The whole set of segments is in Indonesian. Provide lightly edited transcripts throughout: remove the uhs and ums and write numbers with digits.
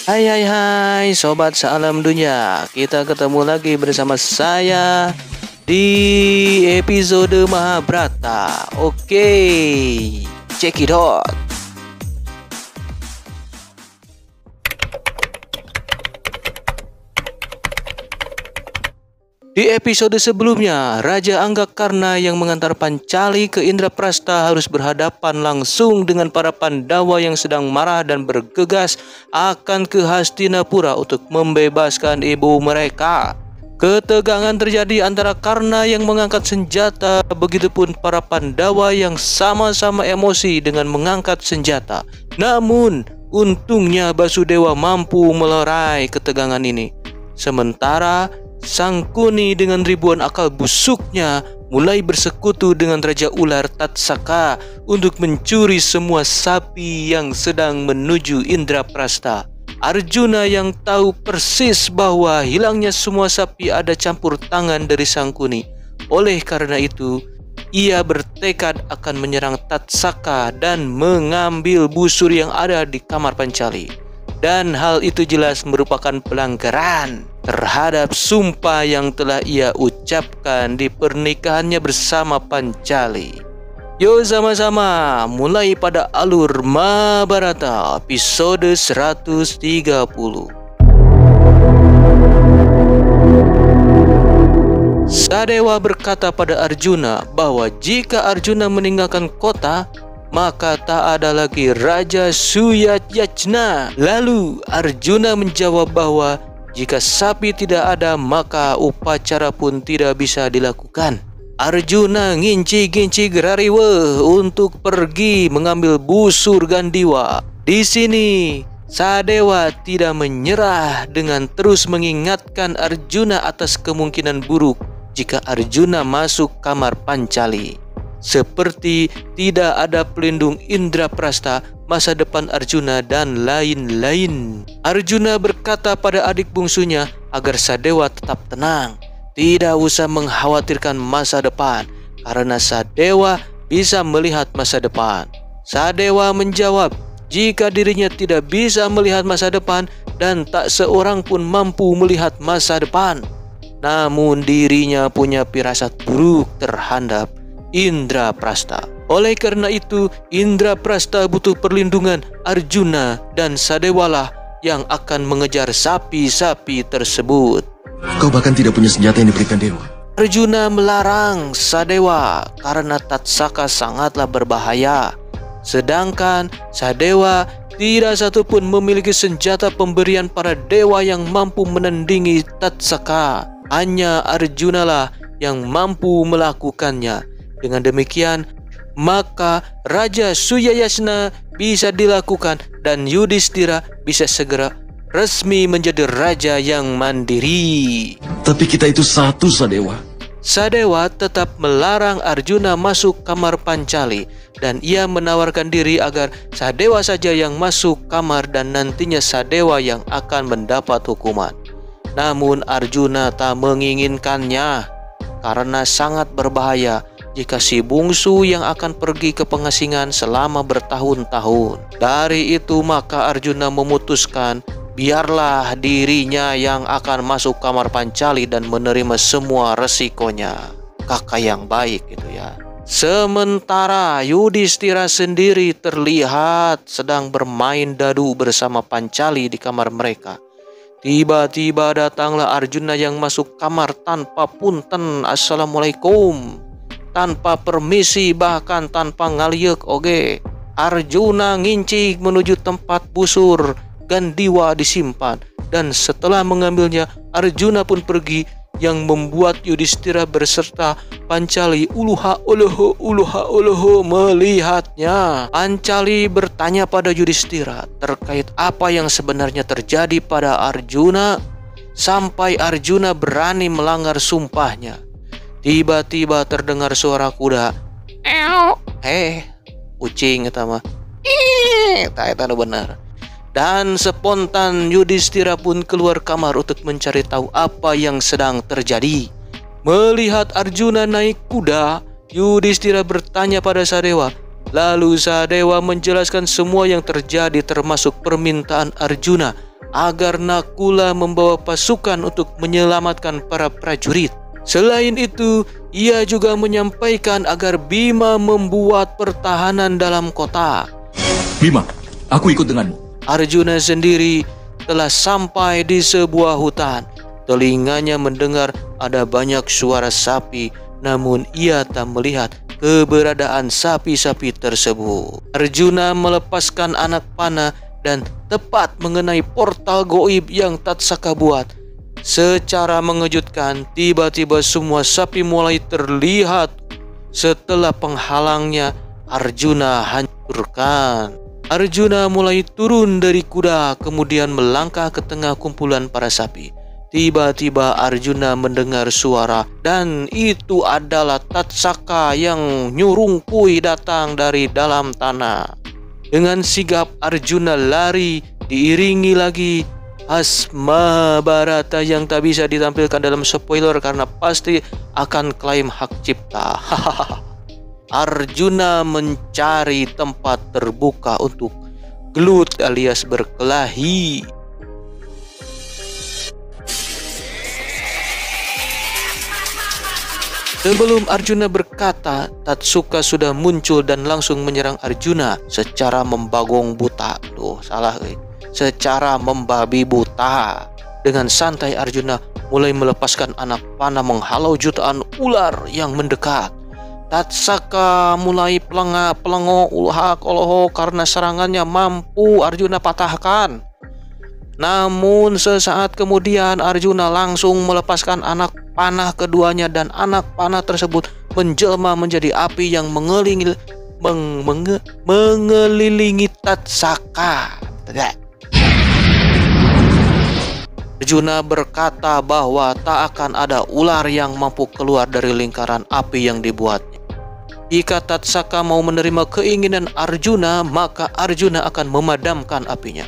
Hai hai hai sobat sealam dunia. Kita ketemu lagi bersama saya di episode Mahabharata. Oke, check it out. Di episode sebelumnya, Raja Anggakarna yang mengantar Pancali ke Indraprastha harus berhadapan langsung dengan para Pandawa yang sedang marah dan bergegas akan ke Hastinapura untuk membebaskan ibu mereka. Ketegangan terjadi antara Karna yang mengangkat senjata, begitupun para Pandawa yang sama-sama emosi dengan mengangkat senjata. Namun, untungnya Basudewa mampu melerai ketegangan ini. Sementara Sangkuni dengan ribuan akal busuknya mulai bersekutu dengan Raja Ular Tatsaka untuk mencuri semua sapi yang sedang menuju Indraprastha. Arjuna yang tahu persis bahwa hilangnya semua sapi ada campur tangan dari Sangkuni. Oleh karena itu, ia bertekad akan menyerang Tatsaka dan mengambil busur yang ada di kamar Pancali. Dan hal itu jelas merupakan pelanggaran terhadap sumpah yang telah ia ucapkan di pernikahannya bersama Pancali. Yuk sama-sama mulai pada alur Mahabharata episode 130. Sadewa berkata pada Arjuna bahwa jika Arjuna meninggalkan kota, maka tak ada lagi Raja Suyatyajna. Lalu Arjuna menjawab bahwa jika sapi tidak ada, maka upacara pun tidak bisa dilakukan. Arjuna nginci-nginci Grariwa untuk pergi mengambil busur Gandiwa. Di sini Sadewa tidak menyerah dengan terus mengingatkan Arjuna atas kemungkinan buruk jika Arjuna masuk kamar Pancali. Seperti tidak ada pelindung Indraprastha, masa depan Arjuna, dan lain-lain. Arjuna berkata pada adik bungsunya agar Sadewa tetap tenang, tidak usah mengkhawatirkan masa depan, karena Sadewa bisa melihat masa depan. Sadewa menjawab jika dirinya tidak bisa melihat masa depan dan tak seorang pun mampu melihat masa depan. Namun dirinya punya firasat buruk terhadap Indraprastha. Oleh karena itu, Indraprastha butuh perlindungan Arjuna, dan Sadewalah yang akan mengejar sapi-sapi tersebut. Kau bahkan tidak punya senjata yang diberikan dewa. Arjuna melarang Sadewa karena Tatsaka sangatlah berbahaya. Sedangkan Sadewa tidak satupun memiliki senjata pemberian para dewa yang mampu menandingi Tatsaka. Hanya Arjunalah yang mampu melakukannya. Dengan demikian, maka Raja Suyatyajna bisa dilakukan dan Yudhistira bisa segera resmi menjadi raja yang mandiri. Tapi kita itu satu, Sadewa. Sadewa tetap melarang Arjuna masuk kamar Pancali, dan ia menawarkan diri agar Sadewa saja yang masuk kamar dan nantinya Sadewa yang akan mendapat hukuman. Namun Arjuna tak menginginkannya karena sangat berbahaya jika si bungsu yang akan pergi ke pengasingan selama bertahun-tahun. Dari itu maka Arjuna memutuskan biarlah dirinya yang akan masuk kamar Pancali dan menerima semua resikonya. Kakak yang baik gitu ya. Sementara Yudhistira sendiri terlihat sedang bermain dadu bersama Pancali di kamar mereka. Tiba-tiba datanglah Arjuna yang masuk kamar tanpa punten assalamualaikum, tanpa permisi, bahkan tanpa ngaliek oge. Arjuna ngincik menuju tempat busur Gandiwa disimpan, dan setelah mengambilnya Arjuna pun pergi, yang membuat Yudhistira berserta Pancali uluha uluha melihatnya. Pancali bertanya pada Yudhistira terkait apa yang sebenarnya terjadi pada Arjuna sampai Arjuna berani melanggar sumpahnya. Tiba-tiba terdengar suara kuda. Kucing eta mah. Eta benar. Dan spontan Yudhistira pun keluar kamar untuk mencari tahu apa yang sedang terjadi. Melihat Arjuna naik kuda, Yudhistira bertanya pada Sadewa. Lalu Sadewa menjelaskan semua yang terjadi termasuk permintaan Arjuna agar Nakula membawa pasukan untuk menyelamatkan para prajurit. Selain itu, ia juga menyampaikan agar Bima membuat pertahanan dalam kota. Bima, aku ikut denganmu. Arjuna sendiri telah sampai di sebuah hutan. Telinganya mendengar ada banyak suara sapi, namun ia tak melihat keberadaan sapi-sapi tersebut. Arjuna melepaskan anak panah dan tepat mengenai portal goib yang Tatsaka buat. Secara mengejutkan, tiba-tiba semua sapi mulai terlihat setelah penghalangnya Arjuna hancurkan. Arjuna mulai turun dari kuda, kemudian melangkah ke tengah kumpulan para sapi. Tiba-tiba Arjuna mendengar suara, dan itu adalah Tatsaka yang nyurungkui datang dari dalam tanah. Dengan sigap Arjuna lari, diiringi lagi Asma Barata yang tak bisa ditampilkan dalam spoiler karena pasti akan klaim hak cipta. Arjuna mencari tempat terbuka untuk gelut alias berkelahi. Sebelum Arjuna berkata, Tatsuka sudah muncul dan langsung menyerang Arjuna secara membagong buta. Salah. Secara membabi buta. Dengan santai Arjuna mulai melepaskan anak panah menghalau jutaan ular yang mendekat. Tatsaka mulai pelengok ulhak oloho karena serangannya mampu Arjuna patahkan. Namun sesaat kemudian Arjuna langsung melepaskan anak panah keduanya dan anak panah tersebut menjelma menjadi api yang mengelilingi Tatsaka. Arjuna berkata bahwa tak akan ada ular yang mampu keluar dari lingkaran api yang dibuatnya. Jika Tatsaka mau menerima keinginan Arjuna, maka Arjuna akan memadamkan apinya.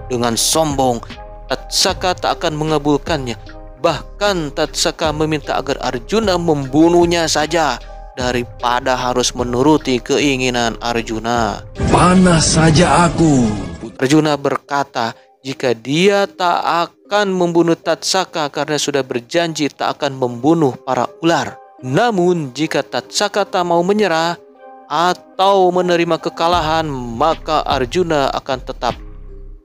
Dengan sombong, Tatsaka tak akan mengabulkannya. Bahkan Tatsaka meminta agar Arjuna membunuhnya saja daripada harus menuruti keinginan Arjuna. Panah saja aku. Arjuna berkata, jika dia tak akan membunuh Tatsaka karena sudah berjanji tak akan membunuh para ular. Namun jika Tatsaka tak mau menyerah atau menerima kekalahan, maka Arjuna akan tetap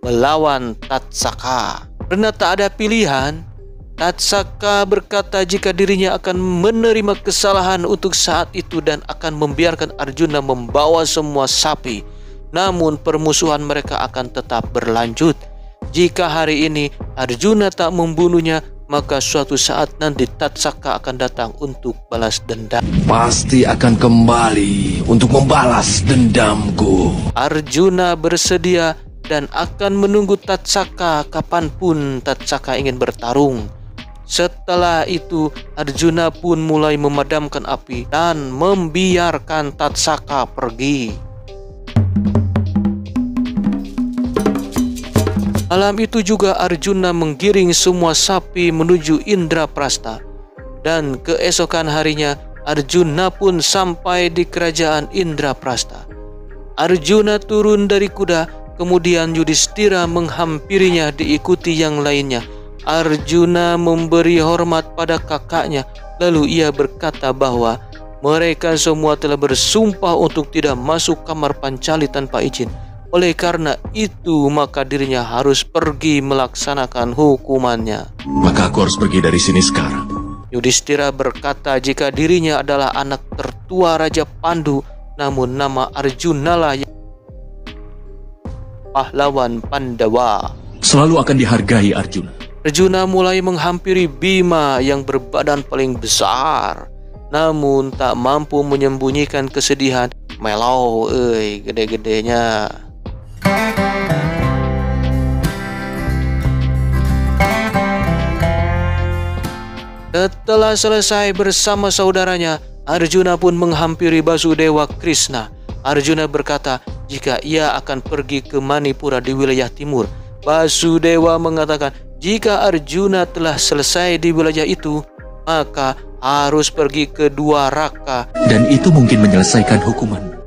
melawan Tatsaka. Karena tak ada pilihan, Tatsaka berkata jika dirinya akan menerima kesalahan untuk saat itu dan akan membiarkan Arjuna membawa semua sapi. Namun permusuhan mereka akan tetap berlanjut. Jika hari ini Arjuna tak membunuhnya, maka suatu saat nanti Tatsaka akan datang untuk balas dendam. Pasti akan kembali untuk membalas dendamku. Arjuna bersedia dan akan menunggu Tatsaka kapanpun Tatsaka ingin bertarung. Setelah itu Arjuna pun mulai memadamkan api dan membiarkan Tatsaka pergi. Malam itu juga Arjuna menggiring semua sapi menuju Indraprastha. Dan keesokan harinya Arjuna pun sampai di kerajaan Indraprastha. Arjuna turun dari kuda, kemudian Yudhistira menghampirinya diikuti yang lainnya. Arjuna memberi hormat pada kakaknya, lalu ia berkata bahwa mereka semua telah bersumpah untuk tidak masuk kamar Pancali tanpa izin. Oleh karena itu, maka dirinya harus pergi melaksanakan hukumannya. Maka aku harus pergi dari sini sekarang. Yudhistira berkata jika dirinya adalah anak tertua Raja Pandu, namun nama Arjuna lah yang pahlawan Pandawa. Selalu akan dihargai Arjuna. Arjuna mulai menghampiri Bima yang berbadan paling besar, namun tak mampu menyembunyikan kesedihan. Melau, gede-gedenya. Setelah selesai bersama saudaranya, Arjuna pun menghampiri Basudewa Krishna. Arjuna berkata jika ia akan pergi ke Manipura di wilayah timur. Basudewa mengatakan jika Arjuna telah selesai di wilayah itu, maka harus pergi ke Dwaraka. Dan itu mungkin menyelesaikan hukuman.